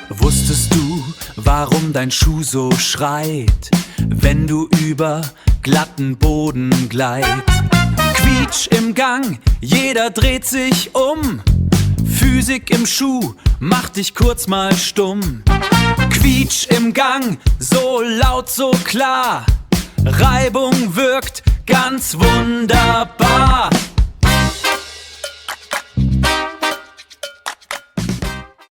Wusstest du, warum dein Schuh so schreit, wenn du über glatten Boden gleit? Quietsch im Gang, jeder dreht sich um. Physik im Schuh, mach dich kurz mal stumm. Quietsch im Gang, so laut, so klar. Reibung wirkt ganz wunderbar.